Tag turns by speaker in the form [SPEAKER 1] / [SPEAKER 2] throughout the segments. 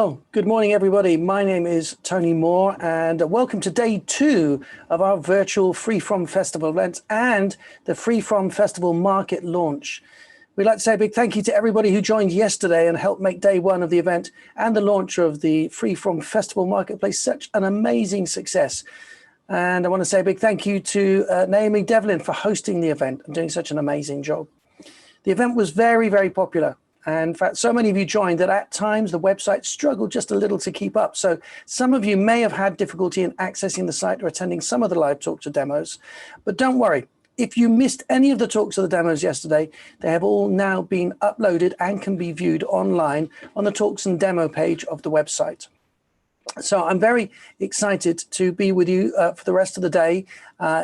[SPEAKER 1] Oh, good morning, everybody. My name is Tony Moore, and welcome to day 2 of our virtual Free From Festival event and the Free From Festival market launch. We'd like to say a big thank you to everybody who joined yesterday and helped make day 1 of the event and the launch of the Free From Festival marketplace such an amazing success. And I want to say a big thank you to Naomi Devlin for hosting the event and doing such an amazing job. The event was very, very popular. And in fact, so many of you joined that at times the website struggled just a little to keep up. So some of you may have had difficulty in accessing the site or attending some of the live talks or demos. But don't worry, if you missed any of the talks or the demos yesterday, they have all now been uploaded and can be viewed online on the talks and demo page of the website. So I'm very excited to be with you for the rest of the day,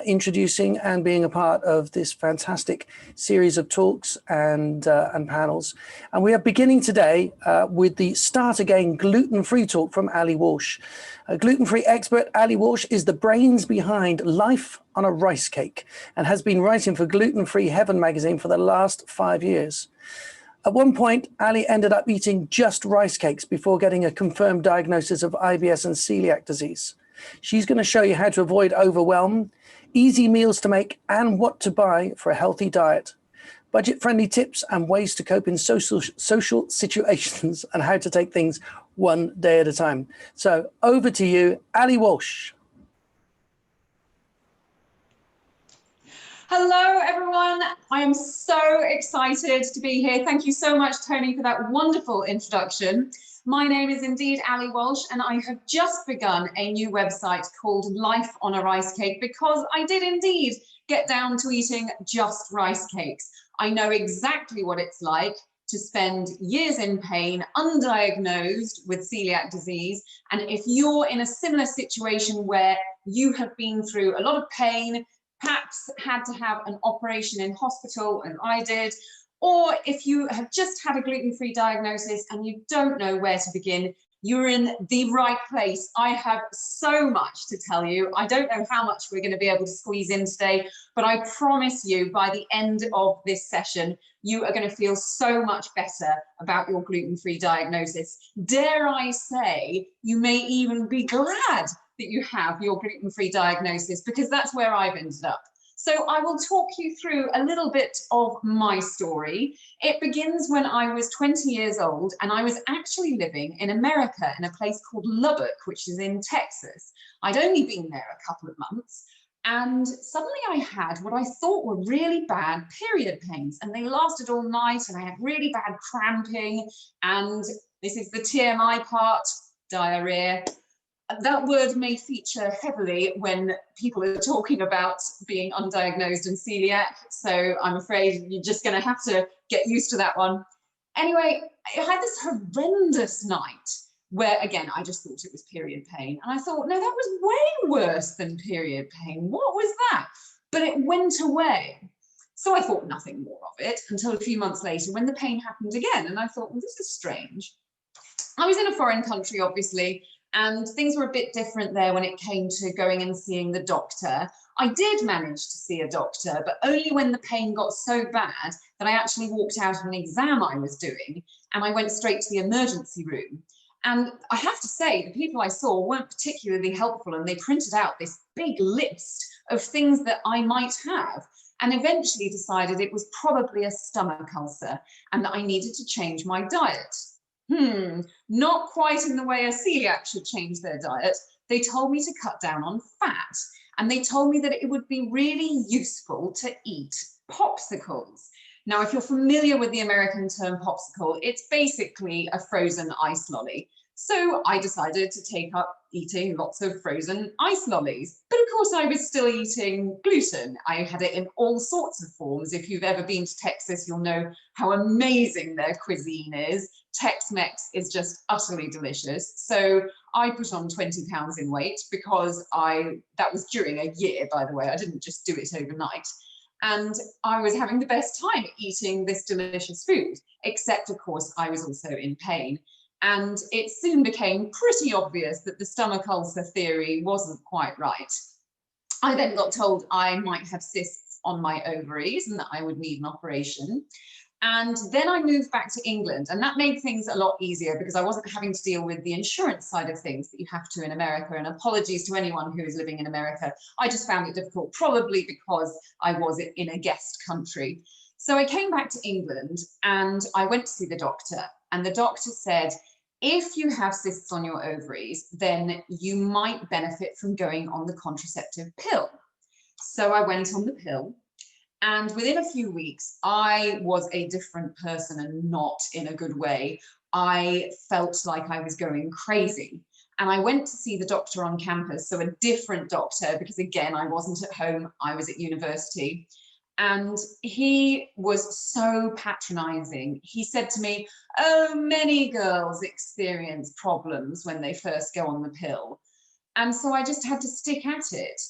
[SPEAKER 1] introducing and being a part of this fantastic series of talks and panels. And we are beginning today with the Start Again gluten-free talk from Ali Walsh. A gluten-free expert, Ali Walsh is the brains behind Life on a Rice Cake and has been writing for Gluten-Free Heaven magazine for the last 5 years. At one point, Ali ended up eating just rice cakes before getting a confirmed diagnosis of IBS and celiac disease. She's going to show you how to avoid overwhelm, easy meals to make, and what to buy for a healthy diet, budget-friendly tips and ways to cope in social situations, and how to take things one day at a time. So over to you, Ali Walsh.
[SPEAKER 2] Hello, everyone. I am so excited to be here. Thank you so much, Tony, for that wonderful introduction. My name is indeed Ali Walsh, and I have just begun a new website called Life on a Rice Cake because I did indeed get down to eating just rice cakes. I know exactly what it's like to spend years in pain, undiagnosed with celiac disease. And if you're in a similar situation where you have been through a lot of pain, perhaps had to have an operation in hospital, and I did, or if you have just had a gluten-free diagnosis and you don't know where to begin, you're in the right place. I have so much to tell you. I don't know how much we're going to be able to squeeze in today, but I promise you by the end of this session, you are going to feel so much better about your gluten-free diagnosis. Dare I say, you may even be glad that you have your gluten-free diagnosis, because that's where I've ended up. So I will talk you through a little bit of my story. It begins when I was 20 years old and I was actually living in America in a place called Lubbock, which is in Texas. I'd only been there a couple of months, and suddenly I had what I thought were really bad period pains, and they lasted all night, and I had really bad cramping, and this is the TMI part, diarrhea. That word may feature heavily when people are talking about being undiagnosed and celiac, so I'm afraid you're just going to have to get used to that one. Anyway, I had this horrendous night where, again, I just thought it was period pain, and I thought, no, that was way worse than period pain. What was that? But it went away. So I thought nothing more of it until a few months later when the pain happened again, and I thought, well, this is strange. I was in a foreign country, obviously, and things were a bit different there when it came to going and seeing the doctor. I did manage to see a doctor, but only when the pain got so bad that I actually walked out of an exam I was doing, and I went straight to the emergency room. And I have to say, the people I saw weren't particularly helpful, and they printed out this big list of things that I might have, and eventually decided it was probably a stomach ulcer and that I needed to change my diet. Not quite in the way a celiac should change their diet. They told me to cut down on fat, and they told me that it would be really useful to eat popsicles. Now, if you're familiar with the American term popsicle, it's basically a frozen ice lolly. So I decided to take up eating lots of frozen ice lollies. But of course, I was still eating gluten. I had it in all sorts of forms. If you've ever been to Texas, you'll know how amazing their cuisine is. Tex-Mex is just utterly delicious. So I put on 20 pounds in weight because that was during a year, by the way. I didn't just do it overnight. And I was having the best time eating this delicious food, except of course, I was also in pain. And it soon became pretty obvious that the stomach ulcer theory wasn't quite right. I then got told I might have cysts on my ovaries and that I would need an operation. And then I moved back to England, and that made things a lot easier because I wasn't having to deal with the insurance side of things that you have to in America. And apologies to anyone who is living in America. I just found it difficult, probably because I was in a guest country. So I came back to England and I went to see the doctor, and the doctor said, if you have cysts on your ovaries, then you might benefit from going on the contraceptive pill. So I went on the pill. And within a few weeks, I was a different person, and not in a good way. I felt like I was going crazy. And I went to see the doctor on campus, so a different doctor, because again, I wasn't at home, I was at university. And he was so patronizing. He said to me, oh, many girls experience problems when they first go on the pill. And so I just had to stick at it.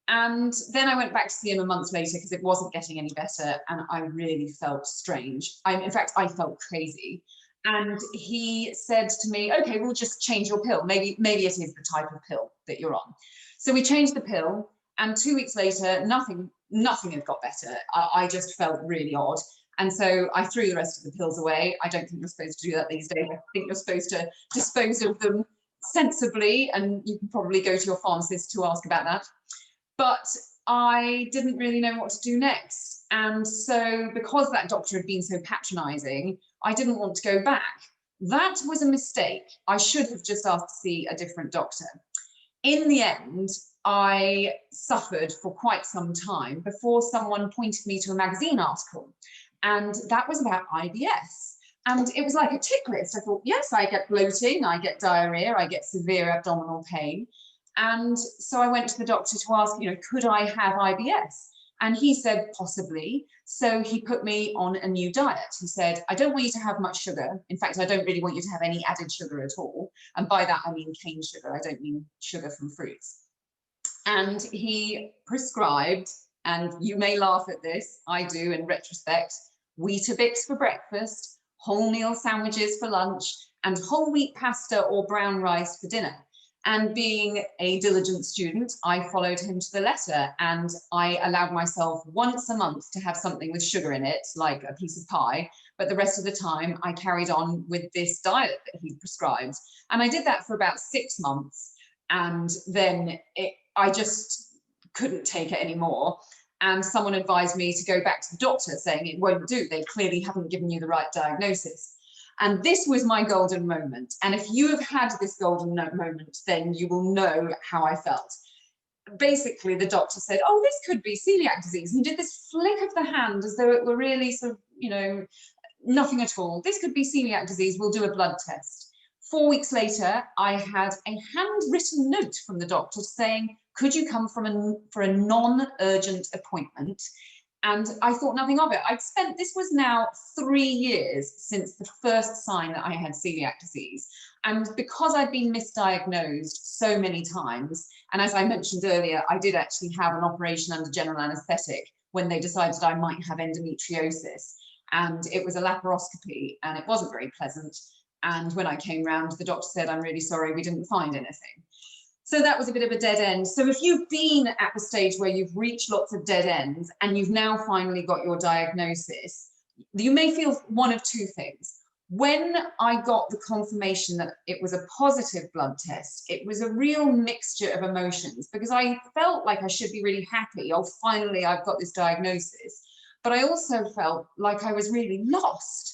[SPEAKER 2] And then I went back to see him a month later because it wasn't getting any better, and I really felt strange. In fact, I felt crazy. And he said to me, okay, we'll just change your pill. Maybe it is the type of pill that you're on. So we changed the pill, and 2 weeks later, nothing had got better. I just felt really odd. And so I threw the rest of the pills away. I don't think you're supposed to do that these days. I think you're supposed to dispose of them sensibly, and you can probably go to your pharmacist to ask about that. But I didn't really know what to do next. And so because that doctor had been so patronizing, I didn't want to go back. That was a mistake. I should have just asked to see a different doctor. In the end, I suffered for quite some time before someone pointed me to a magazine article. And that was about IBS. And it was like a tick list. I thought, yes, I get bloating, I get diarrhea, I get severe abdominal pain. And so I went to the doctor to ask, could I have IBS? And he said, possibly. So he put me on a new diet. He said, I don't want you to have much sugar. In fact, I don't really want you to have any added sugar at all. And by that, I mean cane sugar. I don't mean sugar from fruits. And he prescribed, and you may laugh at this, I do in retrospect, Weetabix for breakfast, wholemeal sandwiches for lunch, and whole wheat pasta or brown rice for dinner. And being a diligent student, I followed him to the letter, and I allowed myself once a month to have something with sugar in it, like a piece of pie. But the rest of the time, I carried on with this diet that he prescribed. And I did that for about 6 months. And then I just couldn't take it anymore. And someone advised me to go back to the doctor, saying it won't do. They clearly haven't given you the right diagnosis. And this was my golden moment. And if you have had this golden moment, then you will know how I felt. Basically, the doctor said, oh, this could be celiac disease. And he did this flick of the hand as though it were really sort of, nothing at all. This could be celiac disease. We'll do a blood test. 4 weeks later, I had a handwritten note from the doctor saying, could you come for a non-urgent appointment? And I thought nothing of it. This was now 3 years since the first sign that I had celiac disease. And because I'd been misdiagnosed so many times, and as I mentioned earlier, I did actually have an operation under general anesthetic when they decided I might have endometriosis. And it was a laparoscopy, and it wasn't very pleasant. And when I came round, the doctor said, I'm really sorry, we didn't find anything. So that was a bit of a dead end. So if you've been at the stage where you've reached lots of dead ends and you've now finally got your diagnosis, you may feel one of two things. When I got the confirmation that it was a positive blood test, it was a real mixture of emotions, because I felt like I should be really happy. Oh, finally, I've got this diagnosis. But I also felt like I was really lost.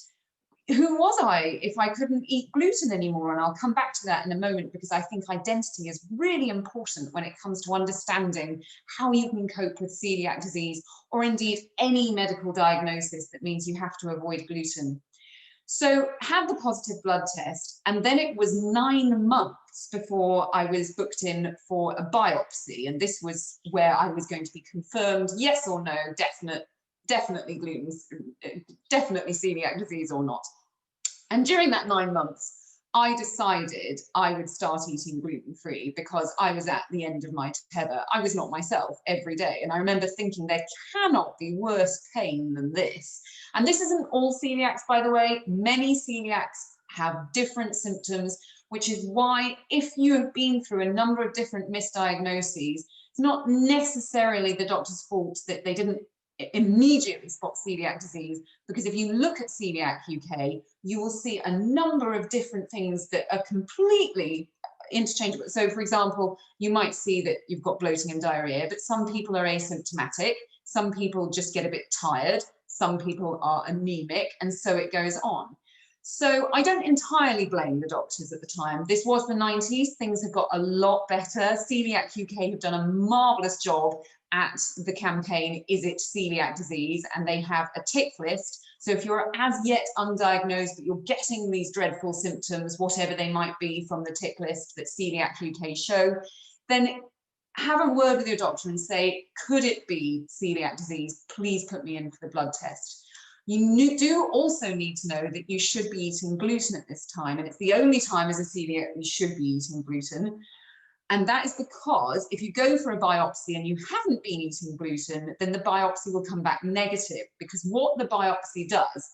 [SPEAKER 2] Who was I if I couldn't eat gluten anymore? And I'll come back to that in a moment, because I think identity is really important when it comes to understanding how you can cope with celiac disease, or indeed any medical diagnosis that means you have to avoid gluten. So had the positive blood test, and then it was 9 months before I was booked in for a biopsy. And this was where I was going to be confirmed, yes or no, definitely gluten, definitely celiac disease or not. And during that 9 months, I decided I would start eating gluten-free, because I was at the end of my tether. I was not myself every day. And I remember thinking, there cannot be worse pain than this. And this isn't all celiacs, by the way. Many celiacs have different symptoms, which is why if you have been through a number of different misdiagnoses, it's not necessarily the doctor's fault that they didn't immediately spot celiac disease, because if you look at Celiac UK, you will see a number of different things that are completely interchangeable. So for example, you might see that you've got bloating and diarrhea, but some people are asymptomatic, some people just get a bit tired, some people are anemic, and so it goes on. So I don't entirely blame the doctors at the time. This was the 90s, things have got a lot better. Celiac UK have done a marvellous job at the campaign, Is It Celiac Disease? And they have a tick list. So if you're as yet undiagnosed, but you're getting these dreadful symptoms, whatever they might be from the tick list that Celiac UK show, then have a word with your doctor and say, could it be celiac disease? Please put me in for the blood test. You do also need to know that you should be eating gluten at this time, and it's the only time as a celiac you should be eating gluten. And that is because if you go for a biopsy and you haven't been eating gluten, then the biopsy will come back negative, because what the biopsy does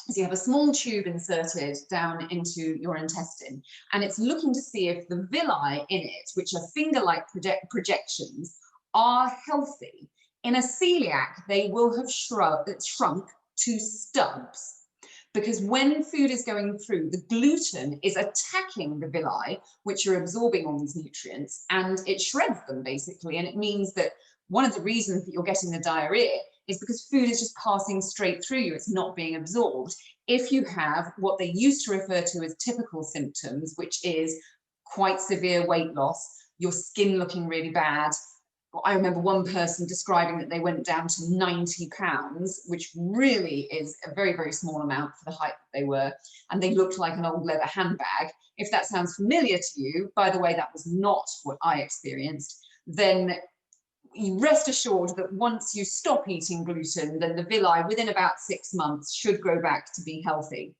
[SPEAKER 2] is you have a small tube inserted down into your intestine, and it's looking to see if the villi in it, which are finger-like projections, are healthy. In a celiac, they will have shrunk to stubs, because when food is going through, the gluten is attacking the villi, which are absorbing all these nutrients, and it shreds them basically. And it means that one of the reasons that you're getting the diarrhea is because food is just passing straight through you. It's not being absorbed. If you have what they used to refer to as typical symptoms, which is quite severe weight loss, your skin looking really bad. I remember one person describing that they went down to 90 pounds, which really is a very, very small amount for the height that they were, and they looked like an old leather handbag. If that sounds familiar to you, by the way, that was not what I experienced, then you rest assured that once you stop eating gluten, then the villi within about 6 months should grow back to be healthy.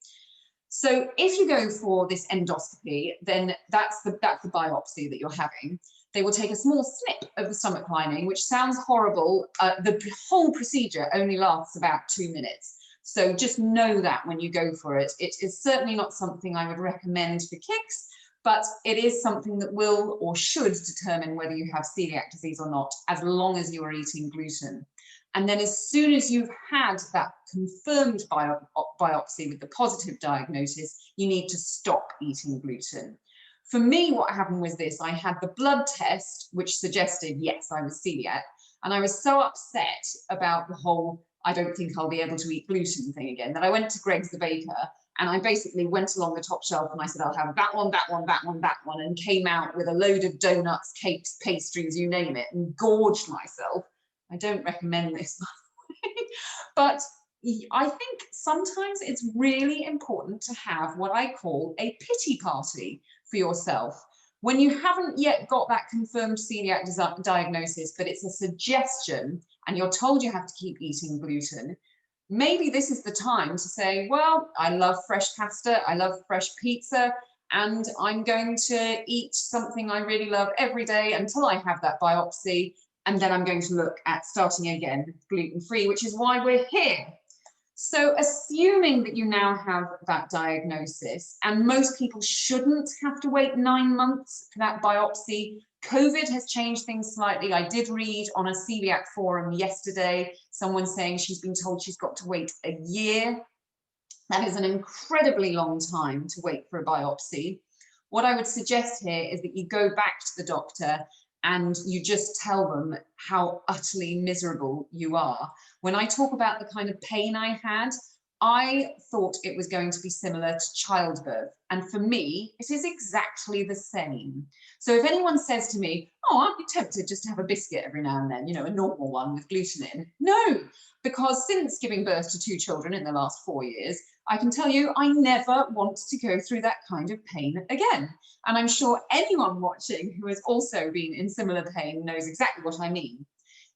[SPEAKER 2] So if you go for this endoscopy, then that's the biopsy that you're having. They will take a small snip of the stomach lining, which sounds horrible. The whole procedure only lasts about 2 minutes. So just know that when you go for it. It is certainly not something I would recommend for kicks, but it is something that will or should determine whether you have celiac disease or not, as long as you are eating gluten. And then as soon as you've had that confirmed biopsy with the positive diagnosis, you need to stop eating gluten. For me, what happened was this: I had the blood test, which suggested, yes, I was celiac. And I was so upset about the whole, I don't think I'll be able to eat gluten thing again, that I went to Greg's the baker, and I basically went along the top shelf and I said, I'll have that one, that one, that one, that one, and came out with a load of donuts, cakes, pastries, you name it, and gorged myself. I don't recommend this, by the way, but I think sometimes it's really important to have what I call a pity party for yourself. When you haven't yet got that confirmed celiac diagnosis, but it's a suggestion and you're told you have to keep eating gluten, maybe this is the time to say, well, I love fresh pasta, I love fresh pizza, and I'm going to eat something I really love every day until I have that biopsy, and then I'm going to look at starting again gluten-free, which is why we're here. So assuming that you now have that diagnosis, and most people shouldn't have to wait 9 months for that biopsy. COVID has changed things slightly. I did read on a celiac forum yesterday, someone saying she's been told she's got to wait a year. That is an incredibly long time to wait for a biopsy. What I would suggest here is that you go back to the doctor and you just tell them how utterly miserable you are. When I talk about the kind of pain I had, I thought it was going to be similar to childbirth. And for me, it is exactly the same. So if anyone says to me, oh, aren't you tempted just to have a biscuit every now and then, you know, a normal one with gluten in? No, because since giving birth to 2 children in the last 4 years, I can tell you I never want to go through that kind of pain again. And I'm sure anyone watching who has also been in similar pain knows exactly what I mean.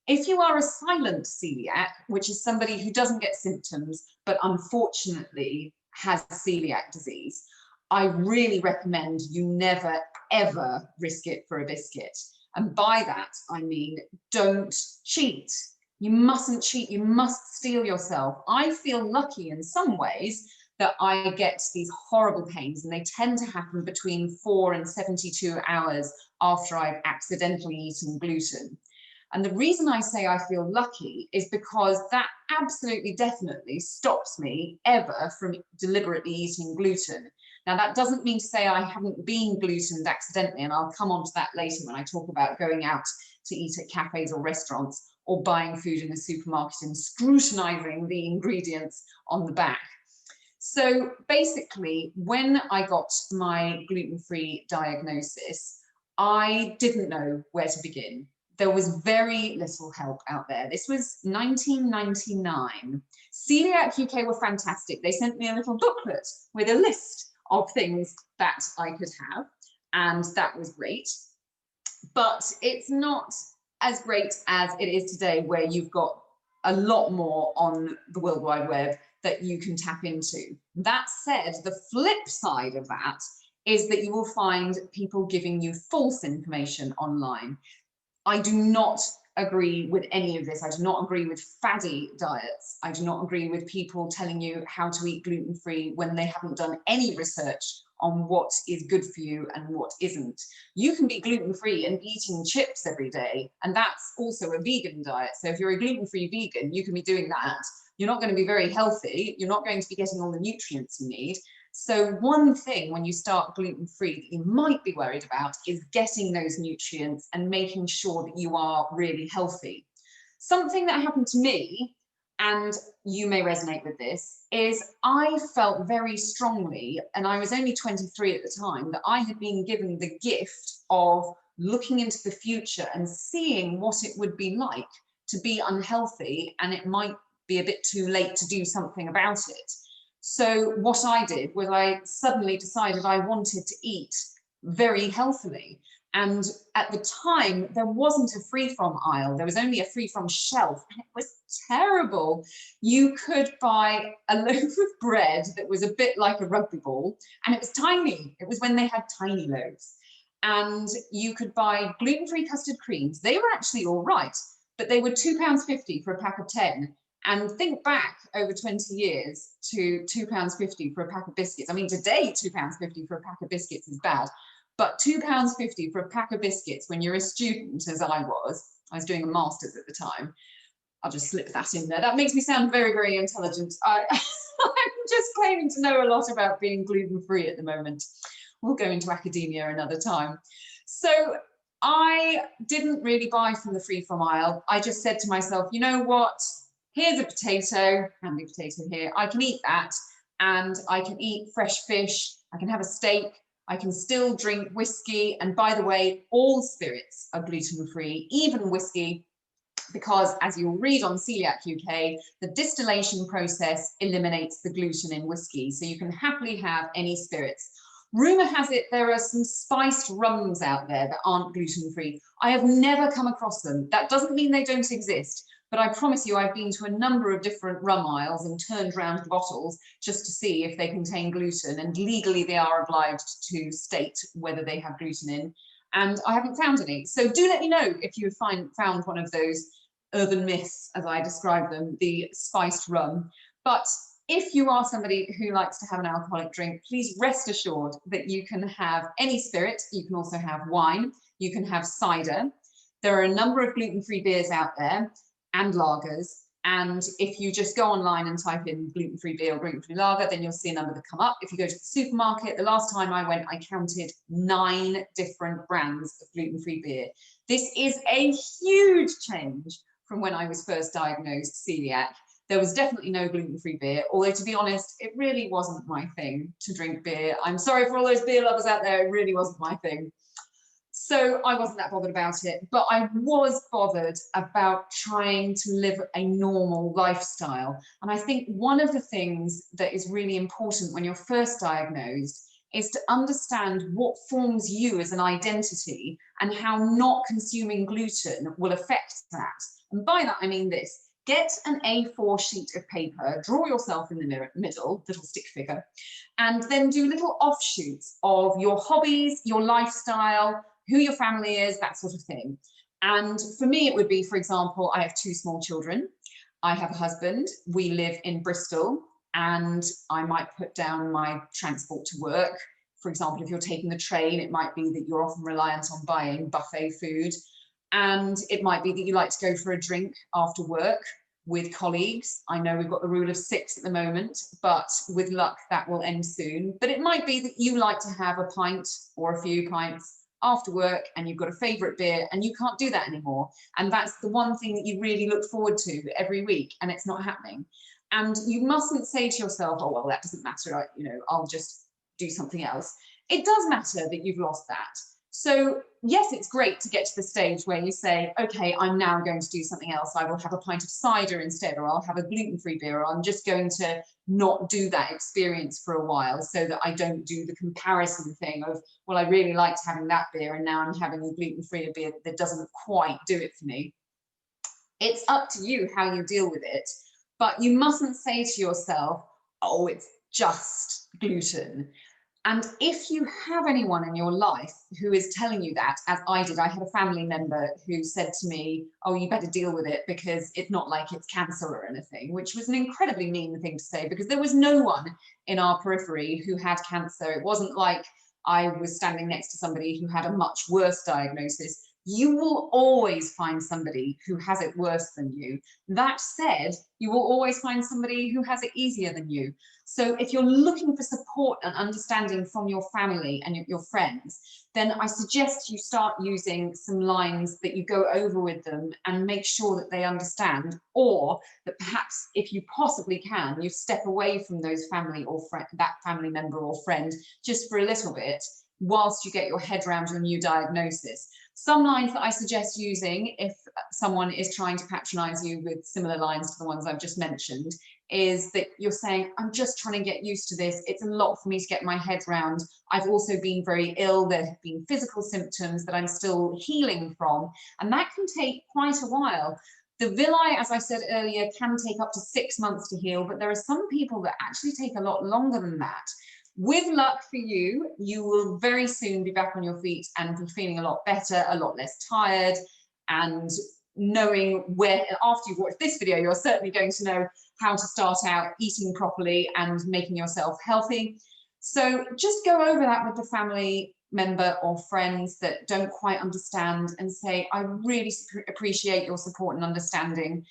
[SPEAKER 2] If you are a silent celiac, which is somebody who doesn't get symptoms, but unfortunately has celiac disease, I really recommend you never, ever risk it for a biscuit. And by that, I mean, don't cheat. You mustn't cheat, you must steel yourself. I feel lucky in some ways that I get these horrible pains, and they tend to happen between 4 and 72 hours after I've accidentally eaten gluten. And the reason I say I feel lucky is because that absolutely definitely stops me ever from deliberately eating gluten. Now, that doesn't mean to say I haven't been glutened accidentally, and I'll come on to that later when I talk about going out to eat at cafes or restaurants or buying food in the supermarket and scrutinizing the ingredients on the back. So basically, when I got my gluten-free diagnosis, I didn't know where to begin. There was very little help out there. This was 1999. Celiac UK were fantastic. They sent me a little booklet with a list of things that I could have, and that was great. But it's not as great as it is today, where you've got a lot more on the World Wide Web that you can tap into. That said, the flip side of that is that you will find people giving you false information online. I do not agree with any of this. I do not agree with faddy diets. I do not agree with people telling you how to eat gluten-free when they haven't done any research on what is good for you and what isn't. You can be gluten-free and eating chips every day, and that's also a vegan diet. So if you're a gluten-free vegan, you can be doing that. You're not going to be very healthy. You're not going to be getting all the nutrients you need. So one thing when you start gluten-free that you might be worried about is getting those nutrients and making sure that you are really healthy. Something that happened to me, and you may resonate with this, is I felt very strongly, and I was only 23 at the time, that I had been given the gift of looking into the future and seeing what it would be like to be unhealthy, and it might be a bit too late to do something about it. So what I did was I suddenly decided I wanted to eat very healthily. And at the time, there wasn't a free-from aisle. There was only a free-from shelf, and it was terrible. You could buy a loaf of bread that was a bit like a rugby ball, and it was tiny. It was when they had tiny loaves. And you could buy gluten-free custard creams. They were actually all right, but they were £2.50 for a pack of 10. And think back over 20 years to £2.50 for a pack of biscuits. I mean, today, £2.50 for a pack of biscuits is bad. But £2.50 for a pack of biscuits when you're a student, as I was doing a master's at the time. I'll just slip that in there. That makes me sound very, very intelligent. I'm just claiming to know a lot about being gluten-free at the moment. We'll go into academia another time. So I didn't really buy from the free-from aisle. I just said to myself, you know what? Here's a potato, handy potato here. I can eat that, and I can eat fresh fish. I can have a steak. I can still drink whiskey. And by the way, all spirits are gluten-free, even whiskey, because as you'll read on Celiac UK, the distillation process eliminates the gluten in whiskey. So you can happily have any spirits. Rumour has it there are some spiced rums out there that aren't gluten-free. I have never come across them. That doesn't mean they don't exist. But I promise you, I've been to a number of different rum aisles and turned round bottles just to see if they contain gluten. And legally, they are obliged to state whether they have gluten in. And I haven't found any. So do let me know if you found one of those urban myths, as I describe them, the spiced rum. But if you are somebody who likes to have an alcoholic drink, please rest assured that you can have any spirit. You can also have wine. You can have cider. There are a number of gluten-free beers out there, and lagers, and if you just go online and type in gluten-free beer or gluten-free lager, then you'll see a number that come up. If you go to the supermarket, the last time I went, I counted 9 different brands of gluten-free beer. This is a huge change from when I was first diagnosed celiac. There was definitely no gluten-free beer, although to be honest, it really wasn't my thing to drink beer. I'm sorry for all those beer lovers out there, it really wasn't my thing. So I wasn't that bothered about it, but I was bothered about trying to live a normal lifestyle. And I think one of the things that is really important when you're first diagnosed is to understand what forms you as an identity and how not consuming gluten will affect that. And by that, I mean this. Get an A4 sheet of paper, draw yourself in the middle, little stick figure, and then do little offshoots of your hobbies, your lifestyle, who your family is, that sort of thing. And for me, it would be, for example, I have 2 small children. I have a husband. We live in Bristol, and I might put down my transport to work. For example, if you're taking the train, it might be that you're often reliant on buying buffet food. And it might be that you like to go for a drink after work with colleagues. I know we've got the rule of 6 at the moment, but with luck that will end soon. But it might be that you like to have a pint or a few pints after work, and you've got a favorite beer and you can't do that anymore. And that's the one thing that you really look forward to every week, and it's not happening. And you mustn't say to yourself, oh, well, that doesn't matter, I'll just do something else. It does matter that you've lost that. So yes, it's great to get to the stage where you say, okay, I'm now going to do something else. I will have a pint of cider instead, or I'll have a gluten-free beer, or I'm just going to not do that experience for a while so that I don't do the comparison thing of, well, I really liked having that beer and now I'm having a gluten-free beer that doesn't quite do it for me. It's up to you how you deal with it, but you mustn't say to yourself, oh, it's just gluten. And if you have anyone in your life who is telling you that, as I did, I had a family member who said to me, oh, you better deal with it because it's not like it's cancer or anything, which was an incredibly mean thing to say, because there was no one in our periphery who had cancer. It wasn't like I was standing next to somebody who had a much worse diagnosis. You will always find somebody who has it worse than you. That said, you will always find somebody who has it easier than you. So if you're looking for support and understanding from your family and your friends, then I suggest you start using some lines that you go over with them and make sure that they understand, or that perhaps if you possibly can, you step away from those family or that family member or friend just for a little bit whilst you get your head around your new diagnosis. Some lines that I suggest using if someone is trying to patronize you with similar lines to the ones I've just mentioned is that you're saying, I'm just trying to get used to this. It's a lot for me to get my head around. I've also been very ill. There have been physical symptoms that I'm still healing from, and that can take quite a while. The villi, as I said earlier, can take up to 6 months to heal, but there are some people that actually take a lot longer than that. With luck for you, you will very soon be back on your feet and be feeling a lot better, a lot less tired, and knowing where, after you've watched this video, you're certainly going to know how to start out eating properly and making yourself healthy. So just go over that with the family member or friends that don't quite understand and say, I really appreciate your support and understanding.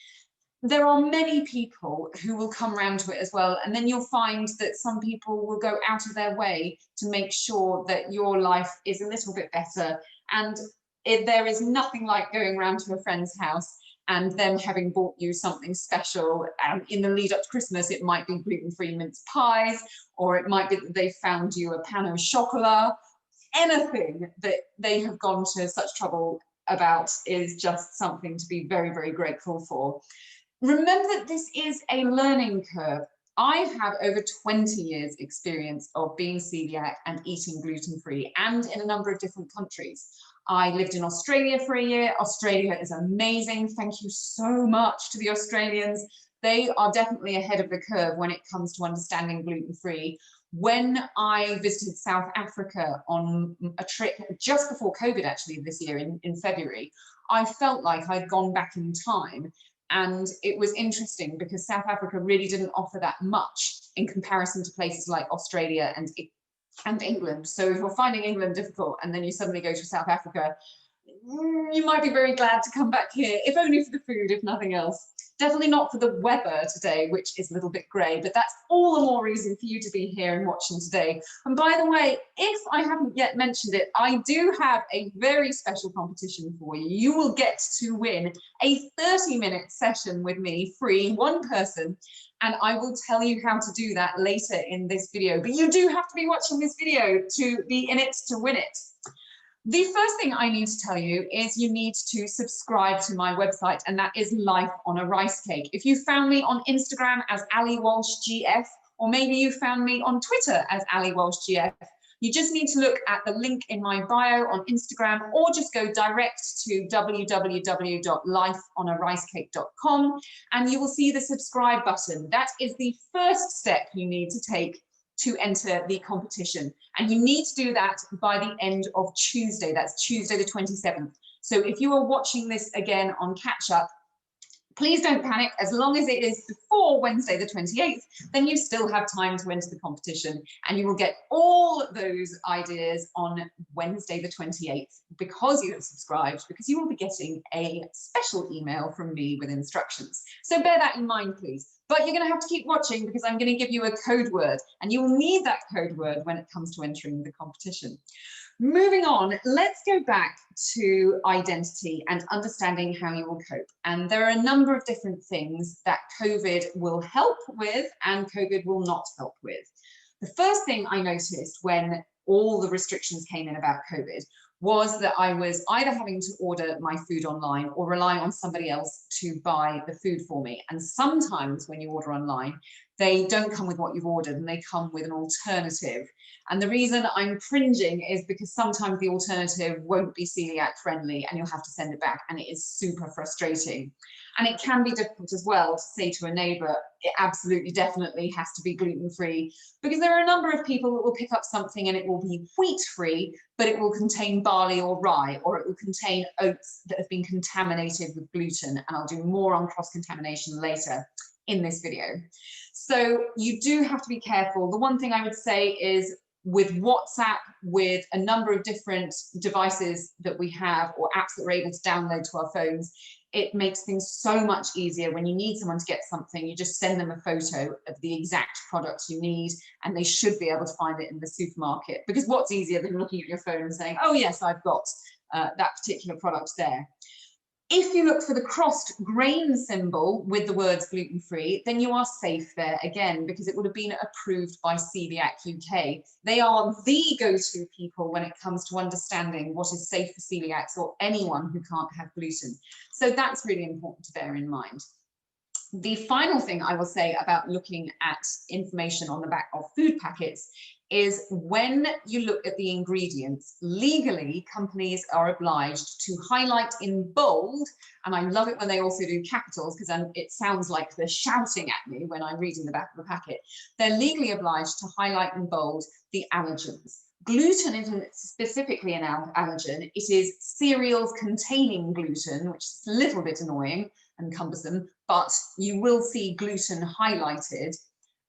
[SPEAKER 2] There are many people who will come around to it as well, and then you'll find that some people will go out of their way to make sure that your life is a little bit better. And there is nothing like going around to a friend's house and them having bought you something special. In the lead up to Christmas, it might be gluten-free mince pies, or it might be that they found you a pan au chocolat. Anything that they have gone to such trouble about is just something to be very, very grateful for. Remember that this is a learning curve. I have over 20 years experience of being celiac and eating gluten-free, and in a number of different countries. I lived in Australia for a year. Australia is amazing. Thank you so much to the Australians. They are definitely ahead of the curve when it comes to understanding gluten-free. When I visited South Africa on a trip just before COVID, actually this year in February, I felt like I'd gone back in time. And it was interesting because South Africa really didn't offer that much in comparison to places like Australia and England. So if you're finding England difficult and then you suddenly go to South Africa, you might be very glad to come back here, if only for the food, if nothing else. Definitely not for the weather today, which is a little bit grey, but that's all the more reason for you to be here and watching today. And by the way, if I haven't yet mentioned it, I do have a very special competition for you. You will get to win a 30-minute session with me, free, one person, and I will tell you how to do that later in this video. But you do have to be watching this video to be in it to win it. The first thing I need to tell you is you need to subscribe to my website, and that is Life on a Rice Cake. If you found me on Instagram as Ali Walsh GF, or maybe you found me on Twitter as Ali Walsh GF, you just need to look at the link in my bio on Instagram, or just go direct to www.lifeonaricecake.com and you will see the subscribe button. That is the first step you need to take to enter the competition. And you need to do that by the end of Tuesday. That's Tuesday the 27th. So if you are watching this again on catch up, Please don't panic. As long as it is before Wednesday the 28th, then you still have time to enter the competition, and you will get all those ideas on Wednesday the 28th because you have subscribed, because you will be getting a special email from me with instructions. So bear that in mind, please. But you're going to have to keep watching because I'm going to give you a code word, and you will need that code word when it comes to entering the competition. Moving on, let's go back to identity and understanding how you will cope. And there are a number of different things that COVID will help with and COVID will not help with. The first thing I noticed when all the restrictions came in about COVID was that I was either having to order my food online or relying on somebody else to buy the food for me. And sometimes when you order online, they don't come with what you've ordered and they come with an alternative. And the reason I'm cringing is because sometimes the alternative won't be celiac friendly and you'll have to send it back, and it is super frustrating. And it can be difficult as well to say to a neighbour, it absolutely definitely has to be gluten-free, because there are a number of people that will pick up something and it will be wheat-free, but it will contain barley or rye, or it will contain oats that have been contaminated with gluten. And I'll do more on cross-contamination later in this video. So you do have to be careful. The one thing I would say is, with WhatsApp, with a number of different devices that we have or apps that we're able to download to our phones, it makes things so much easier. When you need someone to get something, you just send them a photo of the exact product you need, and they should be able to find it in the supermarket. Because what's easier than looking at your phone and saying, oh yes, I've got that particular product there. If you look for the crossed grain symbol with the words gluten-free, then you are safe there again, because it would have been approved by Celiac UK. They are the go-to people when it comes to understanding what is safe for celiacs or anyone who can't have gluten. So that's really important to bear in mind. The final thing I will say about looking at information on the back of food packets is, when you look at the ingredients, legally companies are obliged to highlight in bold, and I love it when they also do capitals because it sounds like they're shouting at me when I'm reading the back of the packet. They're legally obliged to highlight in bold the allergens. Gluten isn't specifically an allergen. It is cereals containing gluten, which is a little bit annoying and cumbersome, but you will see gluten highlighted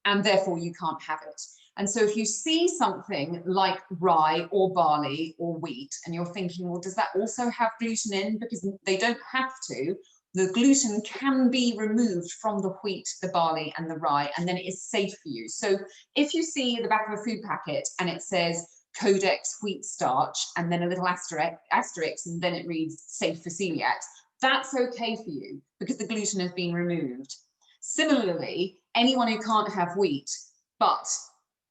[SPEAKER 2] and therefore you can't have it. And so if you see something like rye or barley or wheat and you're thinking, well, does that also have gluten in? Because they don't have to. The gluten can be removed from the wheat, the barley and the rye, and then it is safe for you. So if you see the back of a food packet and it says Codex wheat starch and then a little asterisk and then it reads safe for celiacs, that's okay for you because the gluten has been removed. Similarly, anyone who can't have wheat but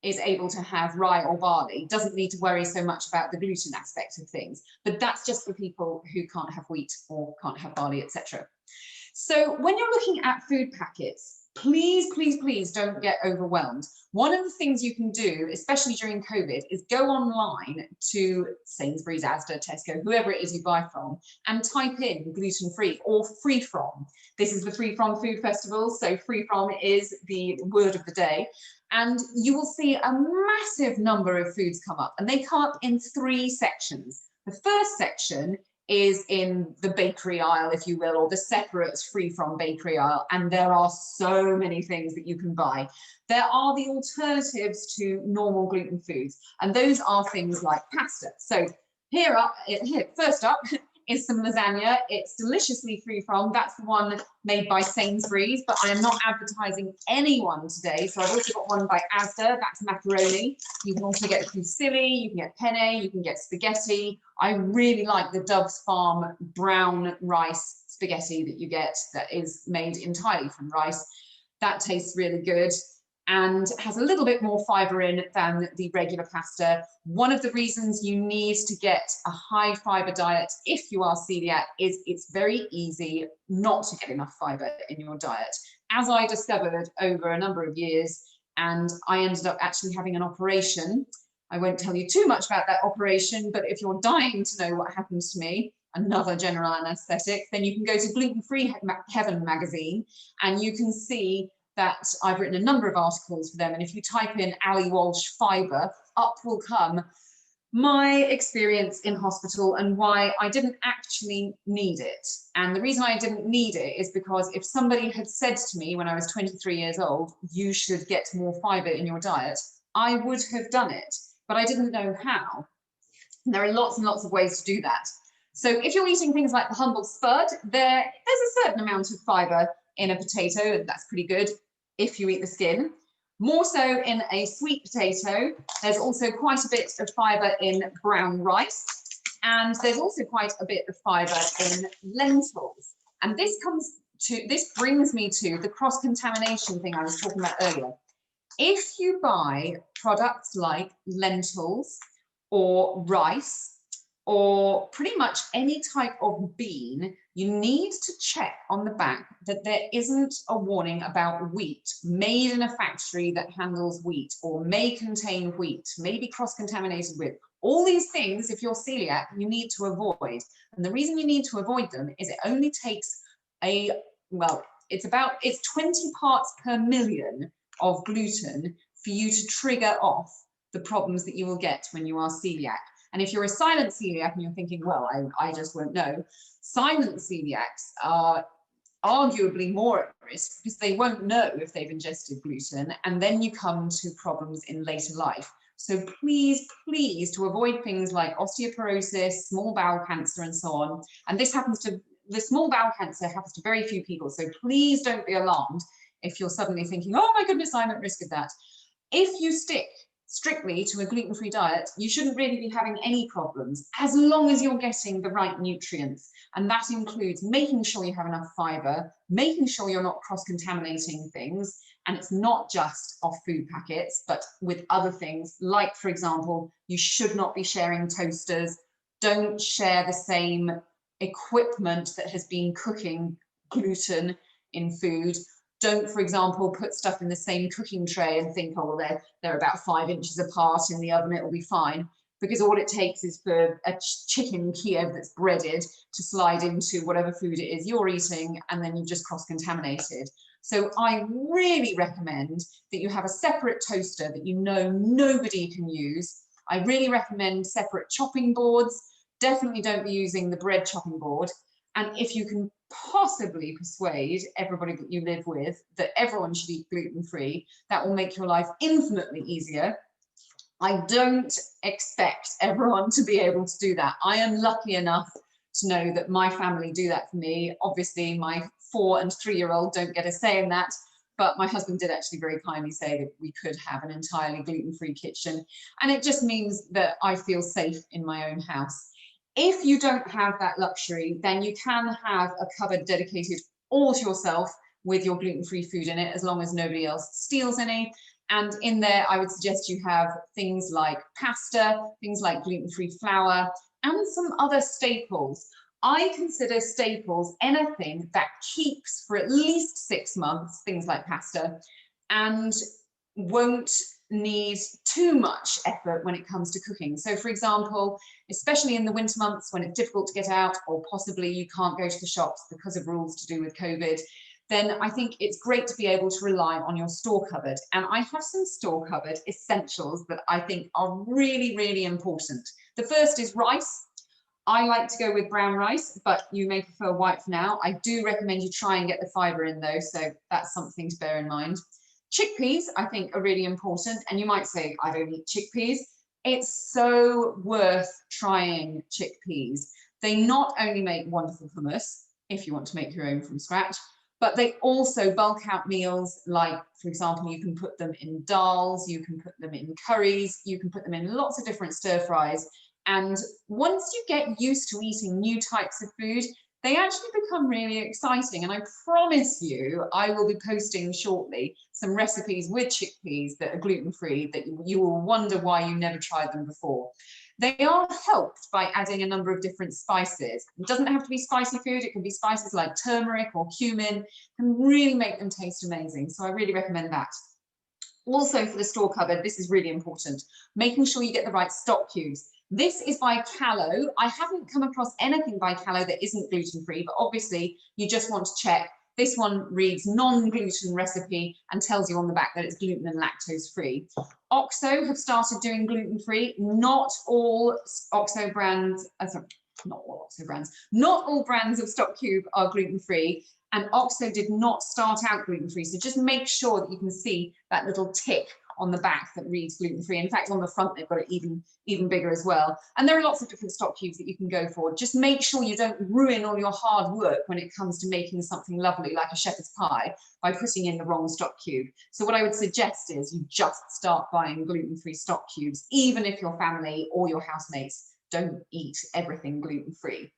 [SPEAKER 2] is able to have rye or barley doesn't need to worry so much about the gluten aspect of things, but that's just for people who can't have wheat or can't have barley, etc. So when you're looking at food packets, please, please, please don't get overwhelmed. One of the things you can do, especially during COVID, is go online to Sainsbury's, Asda, Tesco, whoever it is you buy from, and type in gluten-free or free from. This is the Free From Food Festival, so free from is the word of the day. And you will see a massive number of foods come up, and they come up in 3 sections. The first section is in the bakery aisle, if you will, or the separate free from bakery aisle, and there are so many things that you can buy. There are the alternatives to normal gluten foods, and those are things like pasta. So first up is some lasagna. It's deliciously free from. That's the one made by Sainsbury's, but I am not advertising anyone today. So I've also got one by Asda. That's macaroni. You can also get fusilli, you can get penne, you can get spaghetti. I really like the Dove's Farm brown rice spaghetti that you get that is made entirely from rice. That tastes really good and has a little bit more fibre in than the regular pasta. One of the reasons you need to get a high fibre diet if you are celiac is it's very easy not to get enough fibre in your diet. As I discovered over a number of years, and I ended up actually having an operation. I won't tell you too much about that operation, but if you're dying to know what happens to me, another general anaesthetic, then you can go to Gluten-Free Heaven magazine and you can see that I've written a number of articles for them, and if you type in Ali Walsh fibre, up will come my experience in hospital and why I didn't actually need it. And the reason I didn't need it is because if somebody had said to me when I was 23 years old, you should get more fiber in your diet, I would have done it, but I didn't know how. And there are lots and lots of ways to do that. So if you're eating things like the humble spud, there's a certain amount of fiber in a potato, and that's pretty good if you eat the skin. More so in a sweet potato. There's also quite a bit of fiber in brown rice, and there's also quite a bit of fiber in lentils. And this brings me to the cross-contamination thing I was talking about earlier. If you buy products like lentils or rice, or pretty much any type of bean, you need to check on the back that there isn't a warning about wheat, made in a factory that handles wheat, or may contain wheat, may be cross-contaminated with. All these things, if you're celiac, you need to avoid. And the reason you need to avoid them is it only takes it's 20 parts per million of gluten for you to trigger off the problems that you will get when you are celiac. And if you're a silent celiac and you're thinking, well, I just won't know, silent celiacs are arguably more at risk because they won't know if they've ingested gluten, and then you come to problems in later life. So please, please, to avoid things like osteoporosis, small bowel cancer, and so on, and the small bowel cancer happens to very few people, so please don't be alarmed if you're suddenly thinking, oh my goodness, I'm at risk of that. If you stick strictly to a gluten-free diet, you shouldn't really be having any problems as long as you're getting the right nutrients. And that includes making sure you have enough fiber, making sure you're not cross-contaminating things, and it's not just off food packets, but with other things, like, for example, you should not be sharing toasters. Don't share the same equipment that has been cooking gluten in food. Don't, for example, put stuff in the same cooking tray and think, oh, well, they're about 5 inches apart in the oven, it'll be fine. Because all it takes is for a chicken Kiev that's breaded to slide into whatever food it is you're eating, and then you've just cross-contaminated. So I really recommend that you have a separate toaster that you know nobody can use. I really recommend separate chopping boards. Definitely don't be using the bread chopping board. And if you can possibly persuade everybody that you live with that everyone should eat gluten-free, that will make your life infinitely easier. I don't expect everyone to be able to do that. I am lucky enough to know that my family do that for me. Obviously, my 4- and 3-year-old don't get a say in that, but my husband did actually very kindly say that we could have an entirely gluten-free kitchen. And it just means that I feel safe in my own house. If you don't have that luxury, then you can have a cupboard dedicated all to yourself with your gluten-free food in it, as long as nobody else steals any. And in there, I would suggest you have things like pasta, things like gluten-free flour, and some other staples. I consider staples anything that keeps for at least 6 months, things like pasta, and won't need too much effort when it comes to cooking. So, for example, especially in the winter months when it's difficult to get out, or possibly you can't go to the shops because of rules to do with COVID, then I think it's great to be able to rely on your store cupboard. And I have some store cupboard essentials that I think are really, really important. The first is rice. I like to go with brown rice, but you may prefer white for now. I do recommend you try and get the fiber in though, so that's something to bear in mind. Chickpeas, I think, are really important. And you might say, I don't eat chickpeas. It's so worth trying chickpeas. They not only make wonderful hummus, if you want to make your own from scratch, but they also bulk out meals. Like, for example, you can put them in dals, you can put them in curries, you can put them in lots of different stir fries. And once you get used to eating new types of food, they actually become really exciting. And I promise you, I will be posting shortly some recipes with chickpeas that are gluten-free that you will wonder why you never tried them before. They are helped by adding a number of different spices. It doesn't have to be spicy food. It can be spices like turmeric or cumin, can really make them taste amazing. So I really recommend that. Also for the store cupboard, this is really important, making sure you get the right stock cubes. This is by Callow. I haven't come across anything by Callow that isn't gluten-free, but obviously you just want to check This one reads non-gluten recipe and tells you on the back that it's gluten and lactose free. OXO have started doing gluten-free. Not all OXO brands, not all brands of Stock Cube are gluten-free, and OXO did not start out gluten-free. So just make sure that you can see that little tick on the back that reads gluten-free. In fact, on the front, they've got it even bigger as well. And there are lots of different Stock Cubes that you can go for. Just make sure you don't ruin all your hard work when it comes to making something lovely like a shepherd's pie by putting in the wrong Stock Cube. So what I would suggest is you just start buying gluten-free Stock Cubes, even if your family or your housemates don't eat everything gluten-free.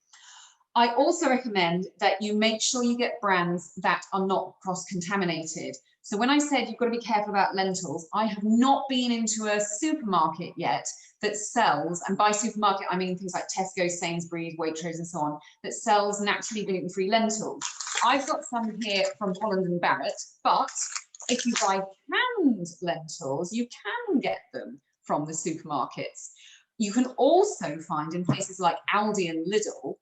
[SPEAKER 2] I also recommend that you make sure you get brands that are not cross-contaminated. So when I said you've got to be careful about lentils, I have not been into a supermarket yet that sells, and by supermarket I mean things like Tesco, Sainsbury's, Waitrose and so on, that sells naturally gluten-free lentils. I've got some here from Holland and Barrett, but if you buy canned lentils, you can get them from the supermarkets. You can also find in places like Aldi and Lidl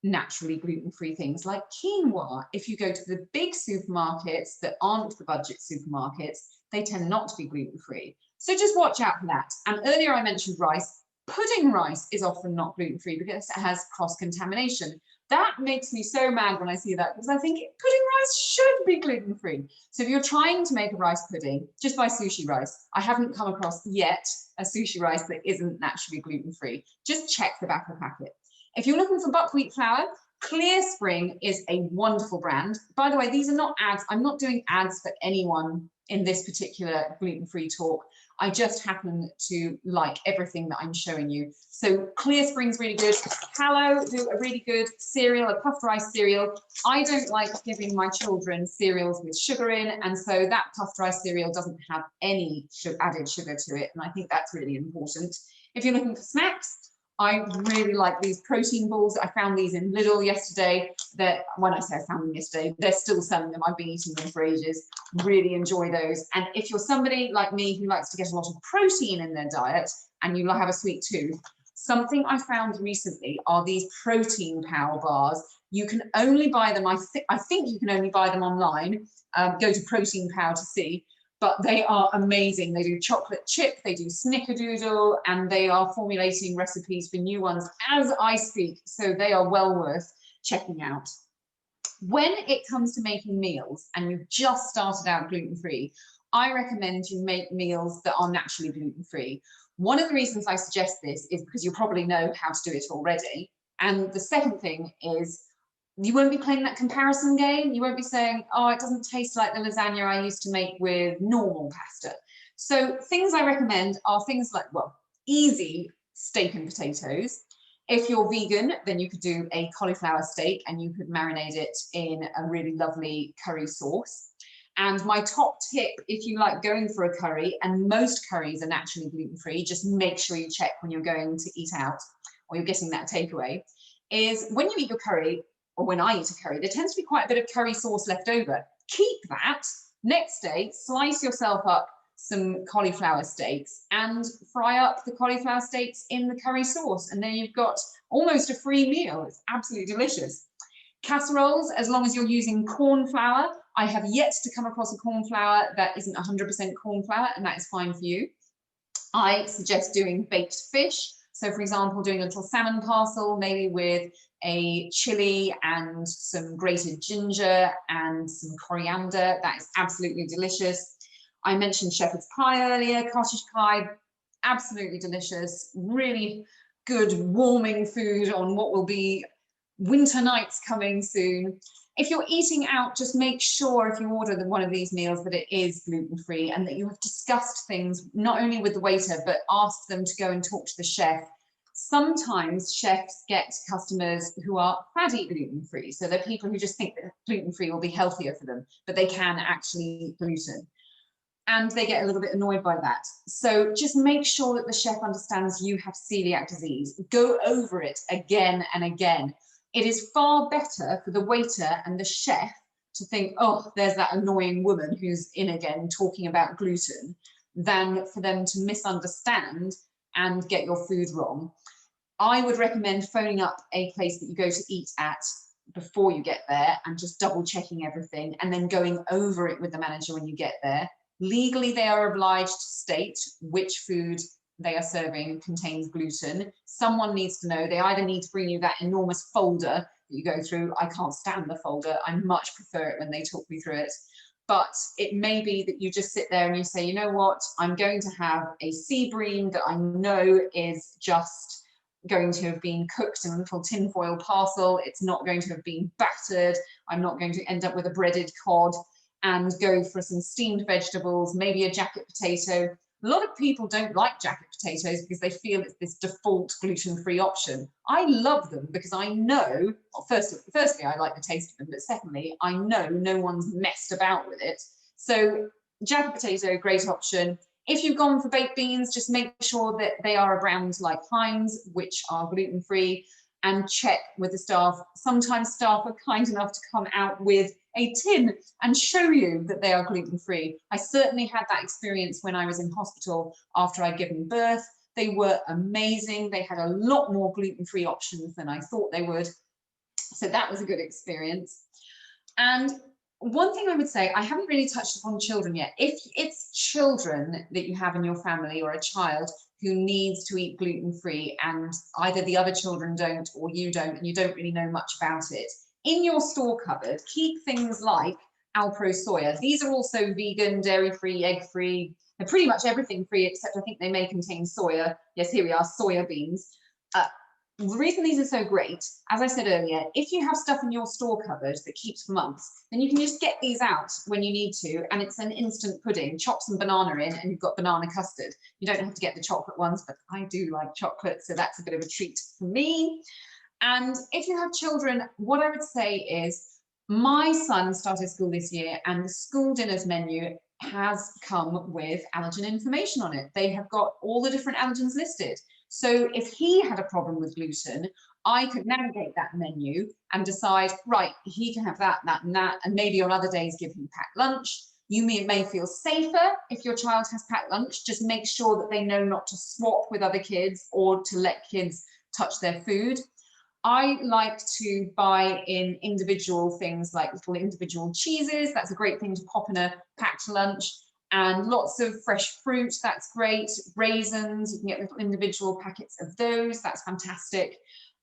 [SPEAKER 2] naturally gluten-free things like quinoa. If you go to the big supermarkets that aren't the budget supermarkets, they tend not to be gluten-free. So just watch out for that. And earlier I mentioned rice. Pudding rice is often not gluten-free because it has cross-contamination. That makes me so mad when I see that, because I think pudding rice should be gluten-free. So if you're trying to make a rice pudding, just buy sushi rice. I haven't come across yet a sushi rice that isn't naturally gluten-free. Just check the back of the packet. If you're looking for buckwheat flour, Clear Spring is a wonderful brand. By the way, these are not ads. I'm not doing ads for anyone in this particular gluten-free talk. I just happen to like everything that I'm showing you. So Clear Spring's really good. Hallow do a really good cereal, a puffed rice cereal. I don't like giving my children cereals with sugar in, and so that puffed rice cereal doesn't have any added sugar to it, and I think that's really important. If you're looking for snacks, I really like these protein balls. I found these in Lidl yesterday. When I say I found them yesterday, they're still selling them. I've been eating them for ages. Really enjoy those. And if you're somebody like me who likes to get a lot of protein in their diet and you have a sweet tooth, something I found recently are these protein power bars. You can only buy them, I think you can only buy them online. Go to Protein Power to see. But they are amazing. They do chocolate chip, they do snickerdoodle, and they are formulating recipes for new ones as I speak. So they are well worth checking out. When it comes to making meals and you've just started out gluten-free, I recommend you make meals that are naturally gluten-free. One of the reasons I suggest this is because you probably know how to do it already. And the second thing is, you won't be playing that comparison game. You won't be saying, oh, it doesn't taste like the lasagna I used to make with normal pasta. So things I recommend are things like, well, easy steak and potatoes. If you're vegan, then you could do a cauliflower steak and you could marinate it in a really lovely curry sauce. And my top tip, if you like going for a curry, and most curries are naturally gluten-free, just make sure you check when you're going to eat out or you're getting that takeaway, is when you eat your curry, or when I eat a curry, there tends to be quite a bit of curry sauce left over. Keep that. Next day, slice yourself up some cauliflower steaks and fry up the cauliflower steaks in the curry sauce. And then you've got almost a free meal. It's absolutely delicious. Casseroles, as long as you're using corn flour. I have yet to come across a corn flour that isn't 100% corn flour, and that is fine for you. I suggest doing baked fish. So for example, doing a little salmon parcel, maybe with a chili and some grated ginger and some coriander. That is absolutely delicious. I mentioned shepherd's pie earlier, cottage pie, absolutely delicious, really good warming food on what will be winter nights coming soon. If you're eating out, just make sure if you order one of these meals that it is gluten-free and that you have discussed things not only with the waiter, but ask them to go and talk to the chef. Sometimes chefs get customers who are fad-eat gluten-free. So they're people who just think that gluten-free will be healthier for them, but they can actually eat gluten. And they get a little bit annoyed by that. So just make sure that the chef understands you have celiac disease. Go over it again and again. It is far better for the waiter and the chef to think, oh, there's that annoying woman who's in again talking about gluten, than for them to misunderstand and get your food wrong. I would recommend phoning up a place that you go to eat at before you get there and just double checking everything and then going over it with the manager when you get there. Legally, they are obliged to state which food they are serving contains gluten. Someone needs to know. They either need to bring you that enormous folder that you go through. I can't stand the folder. I much prefer it when they talk me through it. But it may be that you just sit there and you say, you know what, I'm going to have a sea bream that I know is just going to have been cooked in a little tinfoil parcel. It's not going to have been battered. I'm not going to end up with a breaded cod, and go for some steamed vegetables, maybe a jacket potato. A lot of people don't like jacket potatoes because they feel it's this default gluten-free option. I love them because I know, well, firstly, I like the taste of them, but secondly, I know no one's messed about with it. So jacket potato, great option. If you've gone for baked beans, just make sure that they are a brand like Heinz, which are gluten-free, and check with the staff. Sometimes staff are kind enough to come out with a tin and show you that they are gluten-free. I certainly had that experience when I was in hospital after I'd given birth. They were amazing. They had a lot more gluten-free options than I thought they would. So that was a good experience. And one thing I would say, I haven't really touched upon children yet. If it's children that you have in your family or a child who needs to eat gluten-free and either the other children don't or you don't, and you don't really know much about it, in your store cupboard, keep things like Alpro soya. These are also vegan, dairy-free, egg-free. They're pretty much everything free, except I think they may contain soya. Yes, here we are, soya beans. The reason these are so great, as I said earlier, if you have stuff in your store cupboard that keeps for months, then you can just get these out when you need to, and it's an instant pudding. Chop some banana in and you've got banana custard. You don't have to get the chocolate ones, but I do like chocolate, so that's a bit of a treat for me. And if you have children, what I would say is, my son started school this year and the school dinners menu has come with allergen information on it. They have got all the different allergens listed. So if he had a problem with gluten, I could navigate that menu and decide, right, he can have that, that, and that, and maybe on other days give him packed lunch. You may feel safer if your child has packed lunch. Just make sure that they know not to swap with other kids or to let kids touch their food. I like to buy in individual things like little individual cheeses. That's a great thing to pop in a packed lunch. And lots of fresh fruit, that's great. Raisins, you can get little individual packets of those, that's fantastic.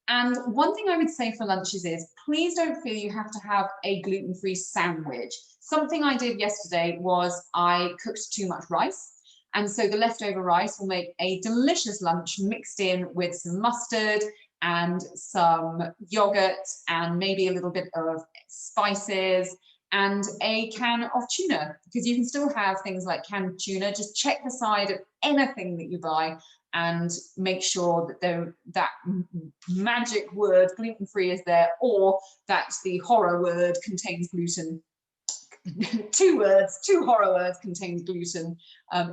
[SPEAKER 2] And one thing I would say for lunches is, please don't feel you have to have a gluten-free sandwich. Something I did yesterday was I cooked too much rice. And so the leftover rice will make a delicious lunch mixed in with some mustard and some yogurt and maybe a little bit of spices and a can of tuna, because you can still have things like canned tuna. Just check the side of anything that you buy and make sure that that magic word gluten-free is there, or that the horror word contains gluten. Two horror words contains gluten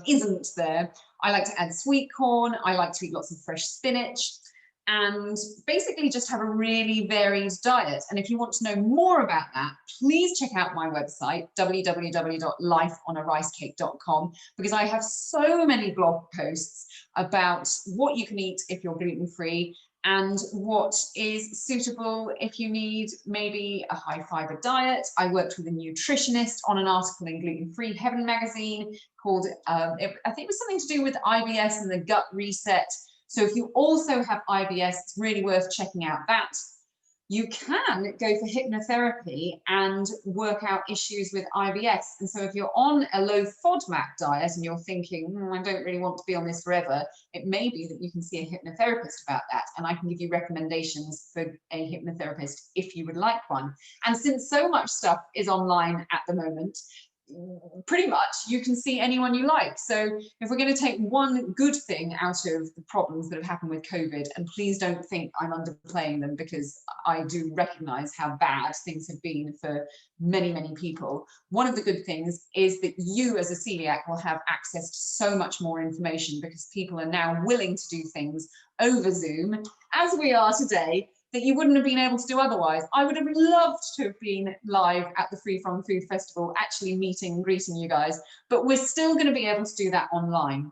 [SPEAKER 2] isn't there. I like to add sweet corn. I like to eat lots of fresh spinach, and basically just have a really varied diet. And if you want to know more about that, please check out my website, www.lifeonaricecake.com, because I have so many blog posts about what you can eat if you're gluten-free and what is suitable if you need maybe a high fiber diet. I worked with a nutritionist on an article in Gluten-Free Heaven magazine called, I think it was something to do with IBS and the gut reset. So if you also have IBS, it's really worth checking out that. You can go for hypnotherapy and work out issues with IBS. And so if you're on a low FODMAP diet and you're thinking, I don't really want to be on this forever, it may be that you can see a hypnotherapist about that. And I can give you recommendations for a hypnotherapist if you would like one. And since so much stuff is online at the moment, pretty much you can see anyone you like. So if we're going to take one good thing out of the problems that have happened with COVID, and please don't think I'm underplaying them, because I do recognize how bad things have been for many, many people. One of the good things is that you as a celiac will have access to so much more information, because people are now willing to do things over Zoom, as we are today, that you wouldn't have been able to do otherwise. I would have loved to have been live at the Free From Food Festival, actually meeting and greeting you guys, but we're still going to be able to do that online.